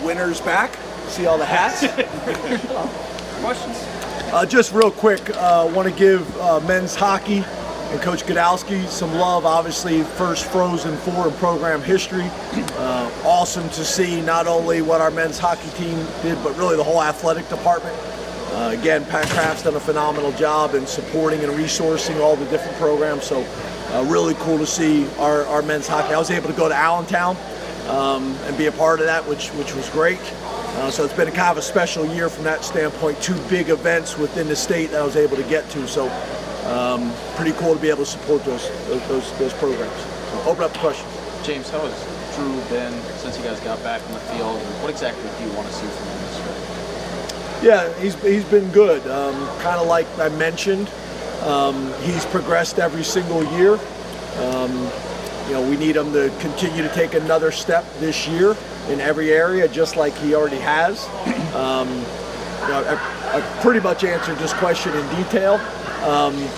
winners back. See all the hats? Questions? Just real quick, want to give men's hockey and Coach Godowski some love. Obviously, first Frozen Four in program history. Awesome to see not only what our men's hockey team did, but really the whole athletic department. Again, Pat Kraft's done a phenomenal job in supporting and resourcing all the different programs. So really cool to see our men's hockey. I was able to go to Allentown and be a part of that, which was great. So it's been kind of a special year from that standpoint. Two big events within the state that I was able to get to. So pretty cool to be able to support those programs. So open up the questions. James, how has Drew been since you guys got back in the field? And what exactly do you want to see from him this year? Yeah, he's been good. Kind of like I mentioned, he's progressed every single year. We need him to continue to take another step this year in every area, just like he already has. I pretty much answered this question in detail,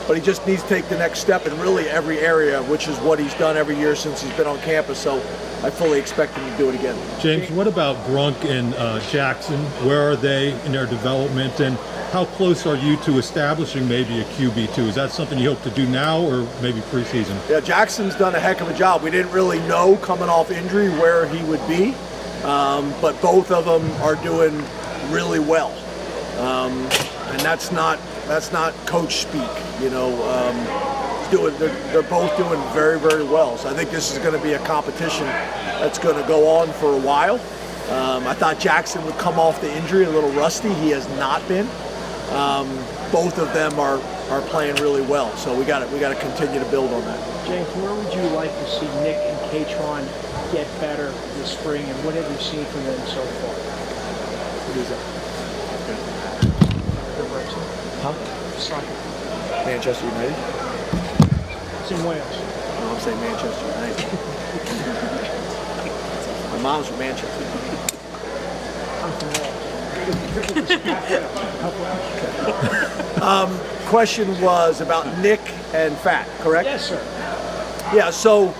but he just needs to take the next step in really every area, which is what he's done every year since he's been on campus. So I fully expect him to do it again. James, what about Brunk and Jackson? Where are they in their development, and how close are you to establishing maybe a QB2? Is that something you hope to do now or maybe preseason? Yeah, Jackson's done a heck of a job. We didn't really know coming off injury where he would be, but both of them are doing really well. And that's not coach speak, they're both doing very, very well. So I think this is going to be a competition that's going to go on for a while. I thought Jackson would come off the injury a little rusty. He has not been. Both of them are playing really well. So we got to continue to build on that. James, where would you like to see Nick and Katron get better this spring, and what have you seen from them so far? What is that? Huh? Soccer. Manchester United? It's in Wales. No, I'm saying Manchester United. My mom's from Manchester. I'm from Wales. Question was about Nick and Fat, correct? Yes, sir. Yeah, so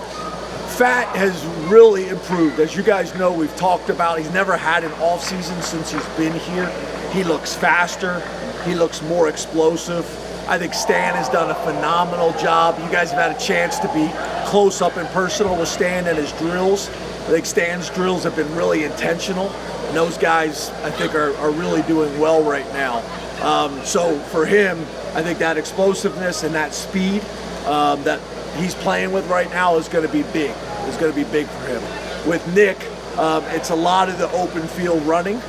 Fat has really improved. As you guys know, we've talked about, he's never had an off season since he's been here. He looks faster. He looks more explosive. I think Stan has done a phenomenal job. You guys have had a chance to be close up and personal with Stan and his drills. I think Stan's drills have been really intentional, and those guys, I think, are really doing well right now. So for him, I think that explosiveness and that speed that he's playing with right now is going to be big. It's going to be big for him. With Nick, it's a lot of the open field running.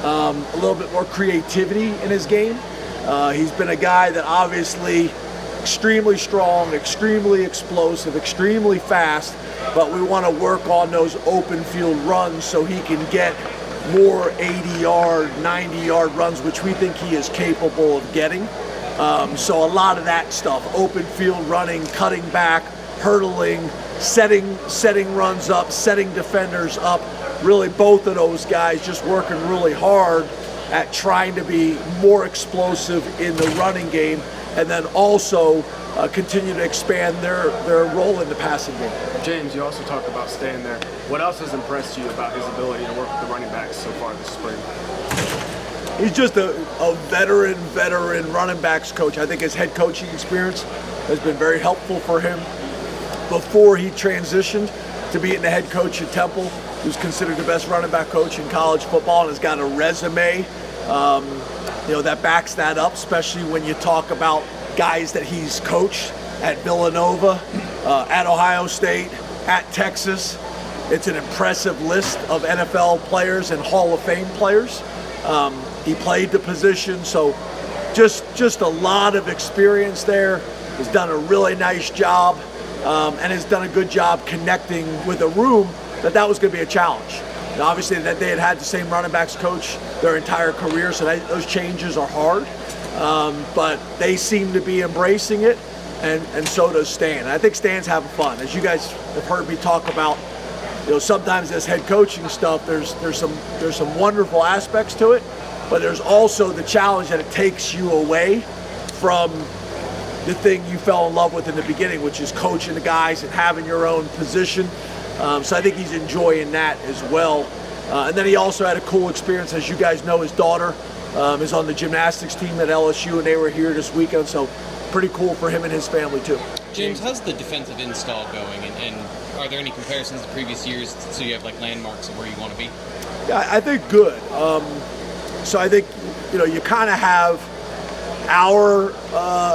A little bit more creativity in his game. He's been a guy that obviously extremely strong, extremely explosive, extremely fast, but we want to work on those open field runs so he can get more 80-yard, 90-yard runs, which we think he is capable of getting. So a lot of that stuff, open field running, cutting back, hurdling, setting runs up, setting defenders up. Really both of those guys just working really hard at trying to be more explosive in the running game, and then also continue to expand their role in the passing game. James, you also talked about staying there. What else has impressed you about his ability to work with the running backs so far this spring? He's just a veteran running backs coach. I think his head coaching experience has been very helpful for him. Before he transitioned to being the head coach at Temple, he was considered the best running back coach in college football and has got a resume that backs that up, especially when you talk about guys that he's coached at Villanova, at Ohio State, at Texas. It's an impressive list of NFL players and Hall of Fame players. He played the position, so just a lot of experience there. He's done a really nice job and has done a good job connecting with a room that was going to be a challenge. Now, obviously, that they had the same running backs coach their entire career, so those changes are hard. But they seem to be embracing it, and so does Stan. And I think Stan's having fun. As you guys have heard me talk about, sometimes this head coaching stuff, there's some wonderful aspects to it, but there's also the challenge that it takes you away from the thing you fell in love with in the beginning, which is coaching the guys and having your own position. So I think he's enjoying that as well. And then he also had a cool experience. As you guys know, his daughter is on the gymnastics team at LSU, and they were here this weekend, so pretty cool for him and his family too. James, how's the defensive install going, and are there any comparisons to previous years so you have like landmarks of where you want to be? Yeah, I think good. So I think, you kind of have our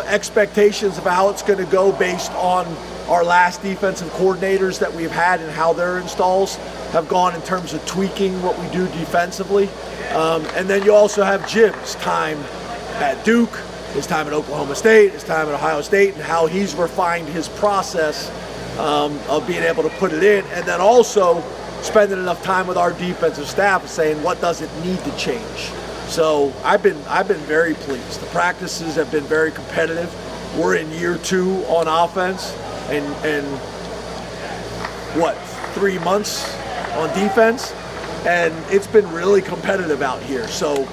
expectations of how it's going to go based on our last defensive coordinators that we've had and how their installs have gone in terms of tweaking what we do defensively. And then you also have Jim's time at Duke, his time at Oklahoma State, his time at Ohio State, and how he's refined his process of being able to put it in. And then also spending enough time with our defensive staff and saying what does it need to change. So I've been very pleased. The practices have been very competitive. We're in year 2 on offense, and 3 months on defense, and it's been really competitive out here. So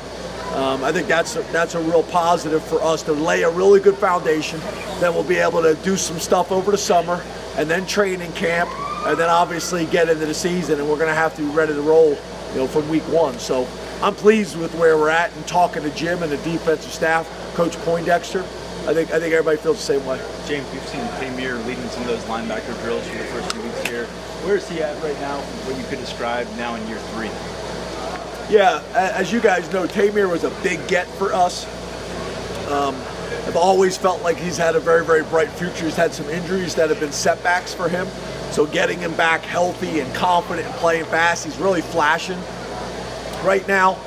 I think that's a real positive for us to lay a really good foundation. Then we'll be able to do some stuff over the summer, and then training camp, and then obviously get into the season, and we're going to have to be ready to roll, from week 1. So I'm pleased with where we're at, and talking to Jim and the defensive staff, Coach Poindexter. I think everybody feels the same way. James, we've seen Tamir leading some of those linebacker drills for the first few weeks here. Where is he at right now? What you could describe now in year 3? Yeah, as you guys know, Tamir was a big get for us. I've always felt like he's had a very, very bright future. He's had some injuries that have been setbacks for him. So getting him back healthy and confident and playing fast, he's really flashing right now.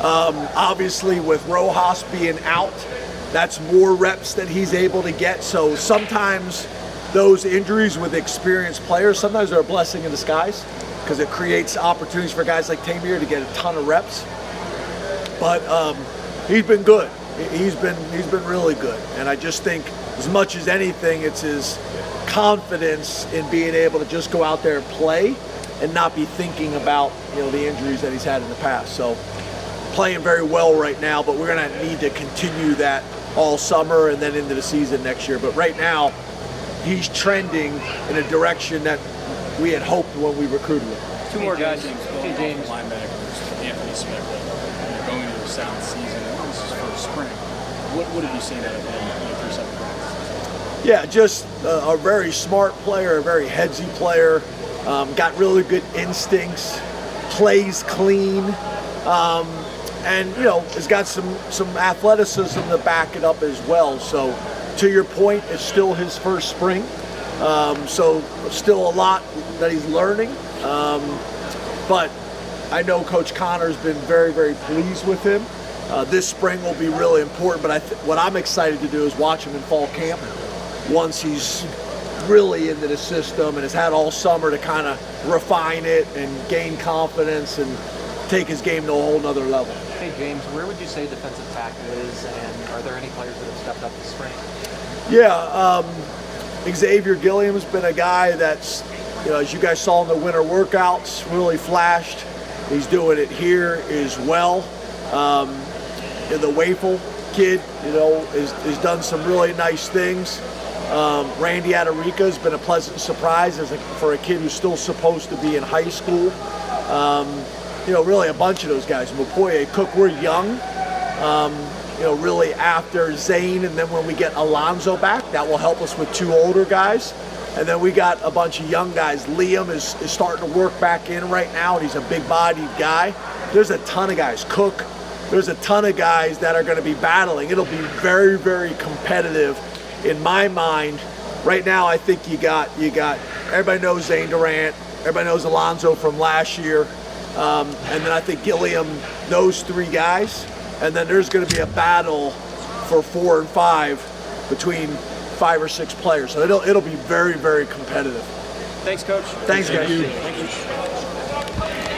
Obviously with Rojas being out, that's more reps that he's able to get. So sometimes those injuries with experienced players, sometimes they're a blessing in disguise, because it creates opportunities for guys like Tamir to get a ton of reps. But he's been good. He's been really good. And I just think as much as anything, it's his confidence in being able to just go out there and play and not be thinking about the injuries that he's had in the past. So playing very well right now, but we're going to need to continue that all summer and then into the season next year. But right now, he's trending in a direction that we had hoped when we recruited him. Two more guys. Hey, James. Linebackers, Anthony Smith, going into a sound season. This is for spring. What have you seen out of him through 7 practices? Yeah, just a very smart player, a very headsy player. Got really good instincts, plays clean, and has got some athleticism to back it up as well. So, to your point, it's still his first spring, so still a lot that he's learning. But I know Coach Connor's been very, very pleased with him. This spring will be really important. But what I'm excited to do is watch him in fall camp once he's really into the system and has had all summer to kind of refine it and gain confidence and take his game to a whole nother level. Hey James, where would you say defensive tackle is, and are there any players that have stepped up this spring? Yeah, Xavier Gilliam's been a guy that's, as you guys saw in the winter workouts, really flashed. He's doing it here as well. The Wafel kid, has done some really nice things. Randy Adarica's been a pleasant surprise for a kid who's still supposed to be in high school. Really a bunch of those guys. Mapoye, Cook, we're young. Really after Zane, and then when we get Alonzo back, that will help us with 2 older guys. And then we got a bunch of young guys. Liam is starting to work back in right now, and he's a big-bodied guy. There's a ton of guys. Cook, there's a ton of guys that are going to be battling. It'll be very, very competitive in my mind. Right now, I think you got everybody knows Zane Durant, everybody knows Alonzo from last year, and then I think Gilliam, those 3 guys, and then there's going to be a battle for 4 and 5 between 5 or 6 players. So it'll be very, very competitive. Thanks, Coach. Thanks, guys. Thank you.